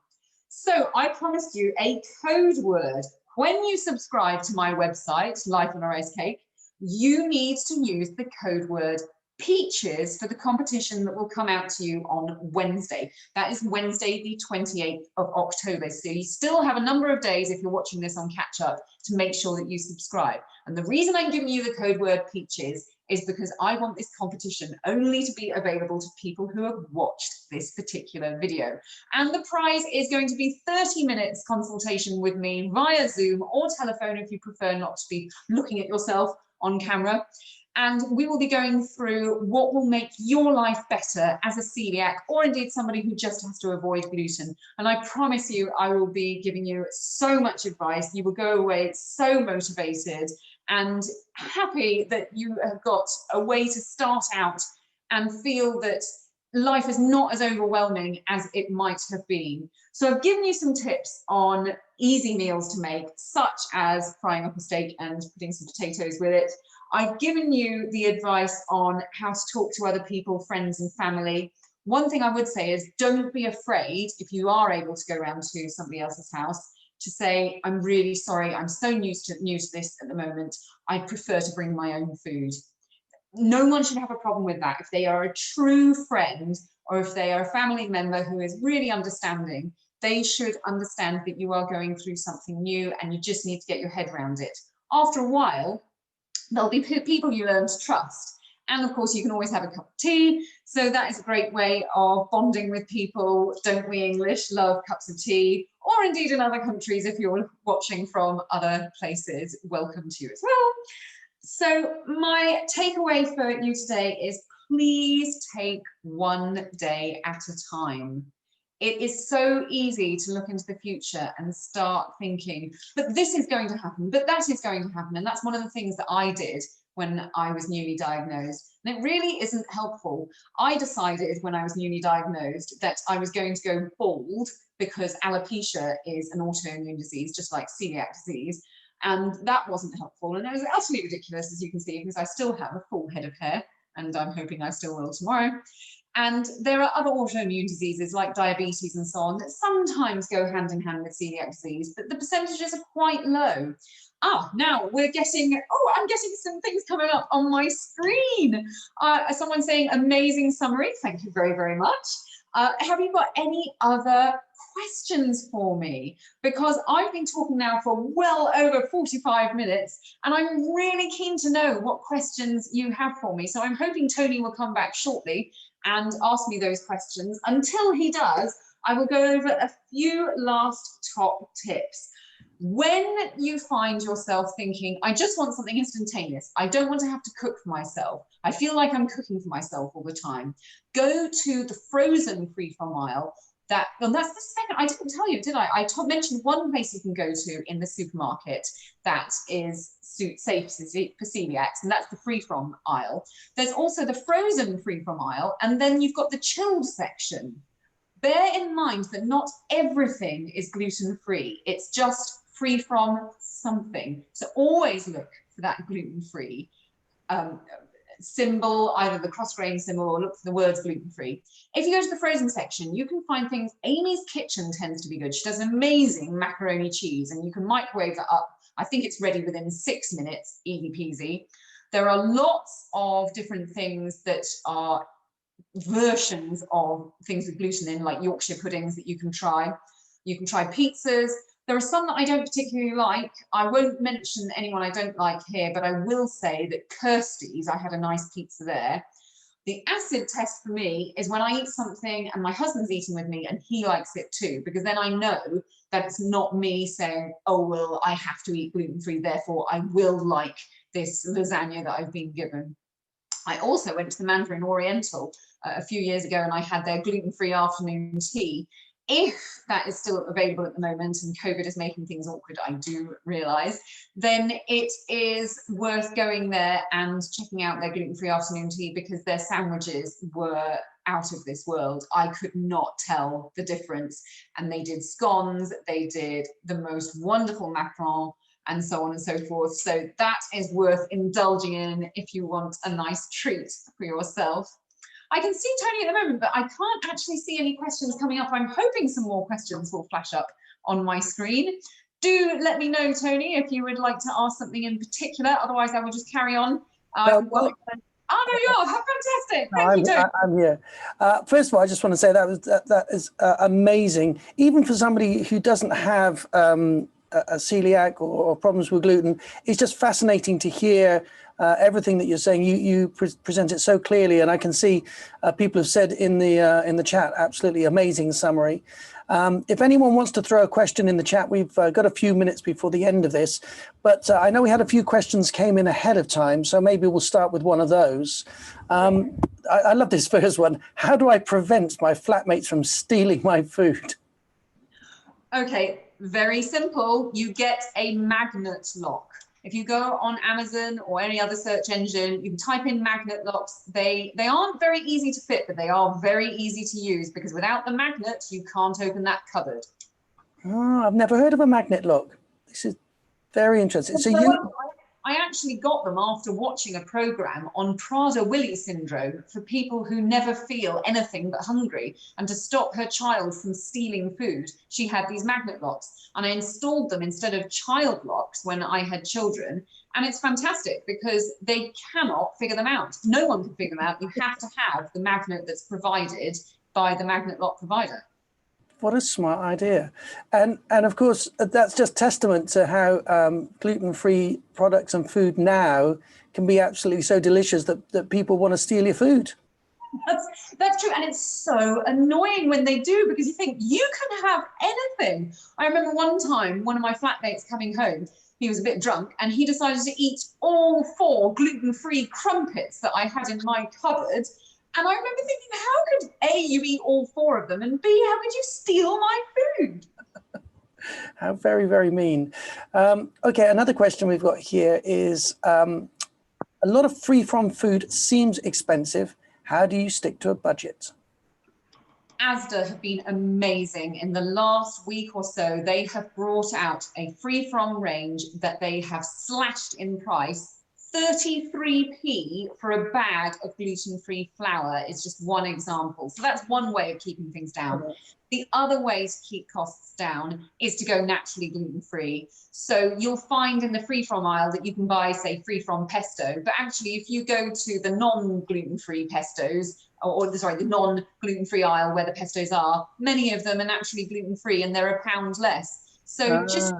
[SPEAKER 2] So I promised you a code word. When you subscribe to my website, Life on a Rice Cake, you need to use the code word peaches for the competition that will come out to you on Wednesday. That is Wednesday, the 28th of October. So you still have a number of days, if you're watching this on catch up, to make sure that you subscribe. And the reason I'm giving you the code word peaches is because I want this competition only to be available to people who have watched this particular video. And the prize is going to be 30 minutes consultation with me via Zoom or telephone if you prefer not to be looking at yourself on camera. And we will be going through what will make your life better as a celiac, or indeed somebody who just has to avoid gluten. And I promise you, I will be giving you so much advice. You will go away so motivated and happy that you have got a way to start out and feel that life is not as overwhelming as it might have been. So I've given you some tips on easy meals to make, such as frying up a steak and putting some potatoes with it. I've given you the advice on how to talk to other people, friends and family. One thing I would say is don't be afraid, if you are able to go around to somebody else's house, to say, I'm really sorry, I'm so new to this at the moment, I prefer to bring my own food. No one should have a problem with that. If they are a true friend, or if they are a family member who is really understanding, they should understand that you are going through something new and you just need to get your head around it. After a while, there'll be people you learn to trust. And of course, you can always have a cup of tea. So that is a great way of bonding with people. Don't we English love cups of tea? Or indeed in other countries, if you're watching from other places, welcome to you as well. So my takeaway for you today is please take one day at a time. It is so easy to look into the future and start thinking, but this is going to happen, but that is going to happen. And that's one of the things that I did when I was newly diagnosed. And it really isn't helpful. I decided when I was newly diagnosed that I was going to go bald because alopecia is an autoimmune disease, just like celiac disease. And that wasn't helpful. And it was utterly ridiculous, as you can see, because I still have a full head of hair, and I'm hoping I still will tomorrow. And there are other autoimmune diseases like diabetes and so on that sometimes go hand in hand with celiac disease, but the percentages are quite low. Now we're getting, I'm getting some things coming up on my screen. Someone saying amazing summary. Thank you very, very much. Have you got any other questions for me? Because I've been talking now for well over 45 minutes and I'm really keen to know what questions you have for me. So I'm hoping Tony will come back shortly and ask me those questions. Until he does, I will go over a few last top tips. When you find yourself thinking, I just want something instantaneous, I don't want to have to cook for myself, I feel like I'm cooking for myself all the time, go to the frozen free-from aisle. And that's the second, I didn't tell you, did I? I mentioned one place you can go to in the supermarket that is safe for celiacs, and that's the free-from aisle. There's also the frozen free-from aisle, and then you've got the chilled section. Bear in mind that not everything is gluten-free. It's just free from something. So always look for that gluten-free symbol, either the cross-grain symbol, or look for the words gluten-free. If you go to the frozen section, you can find things. Amy's Kitchen tends to be good. She does an amazing macaroni cheese, and you can microwave that up. I think it's ready within 6 minutes, easy peasy. There are lots of different things that are versions of things with gluten in, like Yorkshire puddings that you can try. You can try pizzas. There are some that I don't particularly like. I won't mention anyone I don't like here, but I will say that Kirsty's, I had a nice pizza there. The acid test for me is when I eat something and my husband's eating with me and he likes it too, because then I know that it's not me saying, oh, well, I have to eat gluten-free, therefore I will like this lasagna that I've been given. I also went to the Mandarin Oriental a few years ago and I had their gluten-free afternoon tea. If that is still available at the moment and COVID is making things awkward, I do realise, then it is worth going there and checking out their gluten-free afternoon tea, because their sandwiches were out of this world. I could not tell the difference. And they did scones, they did the most wonderful macarons, and so on and so forth. So that is worth indulging in if you want a nice treat for yourself. I can see Tony at the moment, but I can't actually see any questions coming up. I'm hoping some more questions will flash up on my screen. Do let me know, Tony, if you would like to ask something in particular. Otherwise, I will just carry on.
[SPEAKER 1] Well,
[SPEAKER 2] Oh, no, you are. How fantastic.
[SPEAKER 1] no,
[SPEAKER 2] Thank you, Tony.
[SPEAKER 1] I'm here. First of all, I just want to say that is amazing. Even for somebody who doesn't have a celiac or problems with gluten, it's just fascinating to hear everything that you're saying. You present it so clearly, and I can see people have said in the chat, absolutely amazing summary. If anyone wants to throw a question in the chat, we've got a few minutes before the end of this, but I know we had a few questions came in ahead of time, so maybe we'll start with one of those. I love this first one. How do I prevent my flatmates from stealing my food?
[SPEAKER 2] Okay, very simple. You get a magnet lock. If you go on Amazon or any other search engine, you can type in magnet locks. They aren't very easy to fit, but they are very easy to use, because without the magnet, you can't open that cupboard.
[SPEAKER 1] Oh, I've never heard of a magnet lock. This is very interesting. So
[SPEAKER 2] I actually got them after watching a program on Prader-Willi syndrome for people who never feel anything but hungry. And to stop her child from stealing food, she had these magnet locks. And I installed them instead of child locks when I had children. And it's fantastic because they cannot figure them out. No one can figure them out. You have to have the magnet that's provided by the magnet lock provider.
[SPEAKER 1] What a smart idea. And of course, that's just testament to how gluten-free products and food now can be absolutely so delicious that people want to steal your food.
[SPEAKER 2] That's true. And it's so annoying when they do, because you think you can have anything. I remember one time, one of my flatmates coming home, he was a bit drunk and he decided to eat all 4 gluten-free crumpets that I had in my cupboard. And I remember thinking, how could A, you eat all 4 of them, and B, how could you steal my food?
[SPEAKER 1] How very, very mean. Okay, another question we've got here is, a lot of free-from food seems expensive. How do you stick to a budget?
[SPEAKER 2] Asda have been amazing. In the last week or so, they have brought out a free-from range that they have slashed in price. 33p for a bag of gluten-free flour is just one example. So that's one way of keeping things down. The other way to keep costs down is to go naturally gluten-free. So you'll find in the free-from aisle that you can buy, say, free-from pesto. But actually, if you go to the non-gluten-free pestos, or sorry, the non-gluten-free aisle where the pestos are, many of them are naturally gluten-free and they're £1 less. So just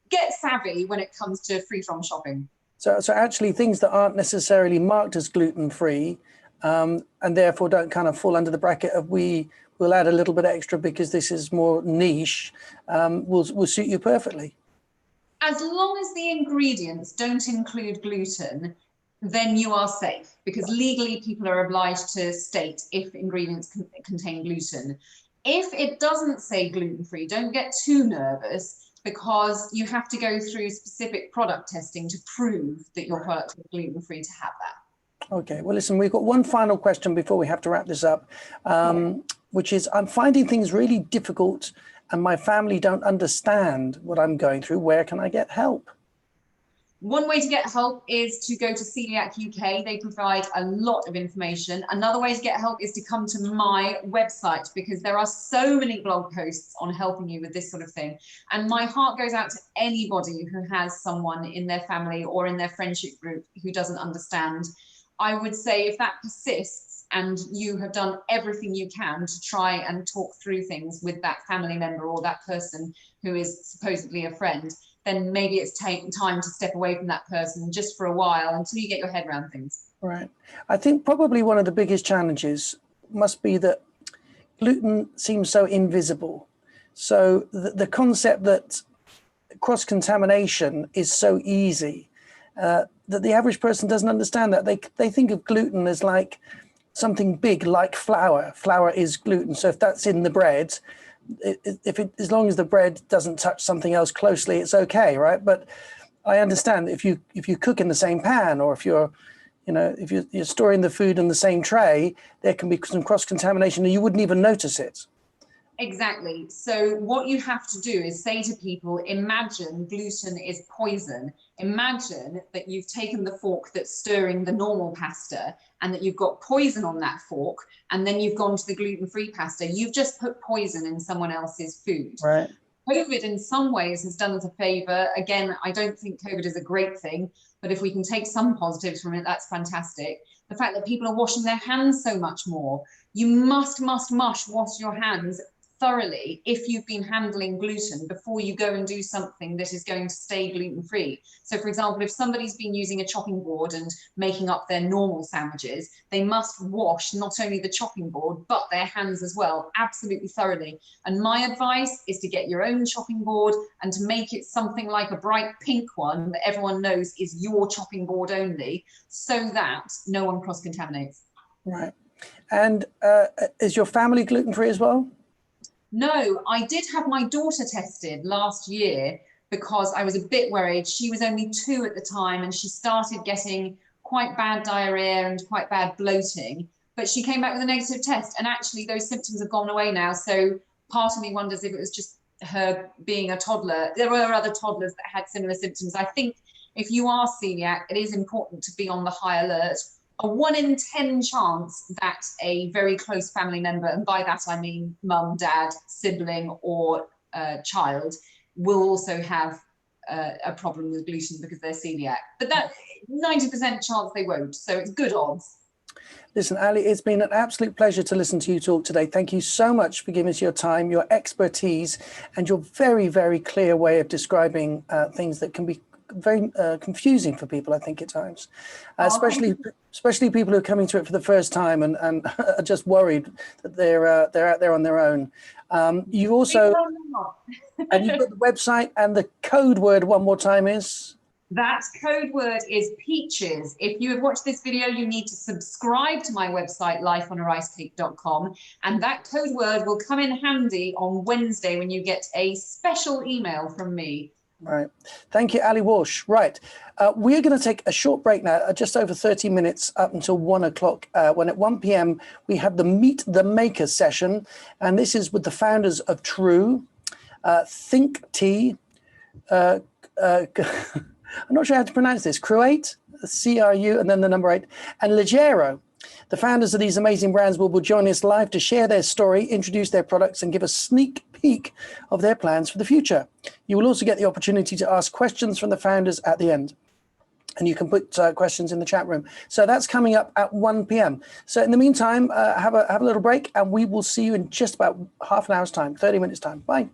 [SPEAKER 2] get savvy when it comes to free-from shopping.
[SPEAKER 1] So actually things that aren't necessarily marked as gluten-free and therefore don't kind of fall under the bracket of we'll add a little bit extra because this is more niche, will suit you perfectly.
[SPEAKER 2] As long as the ingredients don't include gluten, then you are safe, because legally people are obliged to state if ingredients contain gluten. If it doesn't say gluten-free, don't get too nervous, because you have to go through specific product testing to prove that your product is gluten-free to have that.
[SPEAKER 1] Okay, well, listen, we've got one final question before we have to wrap this up, which is, I'm finding things really difficult and my family don't understand what I'm going through. Where can I get help?
[SPEAKER 2] One way to get help is to go to Celiac UK. They provide a lot of information. Another way to get help is to come to my website, because there are so many blog posts on helping you with this sort of thing. And my heart goes out to anybody who has someone in their family or in their friendship group who doesn't understand. I would say if that persists and you have done everything you can to try and talk through things with that family member or that person who is supposedly a friend, then maybe it's time to step away from that person just for a while until you get your head around things.
[SPEAKER 1] Right. I think probably one of the biggest challenges must be that gluten seems so invisible. So the concept that cross-contamination is so easy, that the average person doesn't understand that. They think of gluten as like something big, like flour. Flour is gluten. So if that's in the bread, as long as the bread doesn't touch something else closely, it's okay, right? But I understand if you cook in the same pan, or if you're storing the food in the same tray, there can be some cross-contamination and you wouldn't even notice it.
[SPEAKER 2] Exactly. So what you have to do is say to people, imagine gluten is poison. Imagine that you've taken the fork that's stirring the normal pasta and that you've got poison on that fork, and then you've gone to the gluten-free pasta. You've just put poison in someone else's food.
[SPEAKER 1] Right.
[SPEAKER 2] COVID in some ways has done us a favor. Again, I don't think COVID is a great thing, but if we can take some positives from it, that's fantastic. The fact that people are washing their hands so much more. You must wash your hands thoroughly if you've been handling gluten before you go and do something that is going to stay gluten-free. So for example, if somebody's been using a chopping board and making up their normal sandwiches, they must wash not only the chopping board, but their hands as well, absolutely thoroughly. And my advice is to get your own chopping board and to make it something like a bright pink one that everyone knows is your chopping board only, so that no one cross-contaminates.
[SPEAKER 1] Right. And is your family gluten-free as well?
[SPEAKER 2] No, I did have my daughter tested last year because I was a bit worried. She was only 2 at the time and she started getting quite bad diarrhea and quite bad bloating, but she came back with a negative test and actually those symptoms have gone away now. So part of me wonders if it was just her being a toddler. There were other toddlers that had similar symptoms. I think if you are celiac, it is important to be on the high alert. A 1 in 10 chance that a very close family member, and by that I mean mum, dad, sibling, or child, will also have a problem with gluten because they're celiac. But that 90% chance they won't, so it's good odds.
[SPEAKER 1] Listen, Ali, it's been an absolute pleasure to listen to you talk today. Thank you so much for giving us your time, your expertise, and your very, very clear way of describing things that can be very confusing for people, I think, at times, especially people who are coming to it for the first time and are just worried that they're out there on their own. You also, and you've got the website, and the code word one more time is?
[SPEAKER 2] That code word is peaches. If you have watched this video, you need to subscribe to my website, lifeonaRiceCake.com, and that code word will come in handy on Wednesday when you get a special email from me.
[SPEAKER 1] Right. Thank you, Ali Walsh. Right. We're going to take a short break now, just over 30 minutes up until 1 o'clock, when at 1 p.m. we have the Meet the Maker session. And this is with the founders of True, Think Tea, I'm not sure how to pronounce this, Cruate, C-R-U, and then the number 8, and Leggero. The founders of these amazing brands will join us live to share their story, introduce their products, and give a sneak peek of their plans for the future. You will also get the opportunity to ask questions from the founders at the end. And you can put questions in the chat room. So that's coming up at 1 p.m. So in the meantime, have a little break, and we will see you in just about half an hour's time, 30 minutes time. Bye.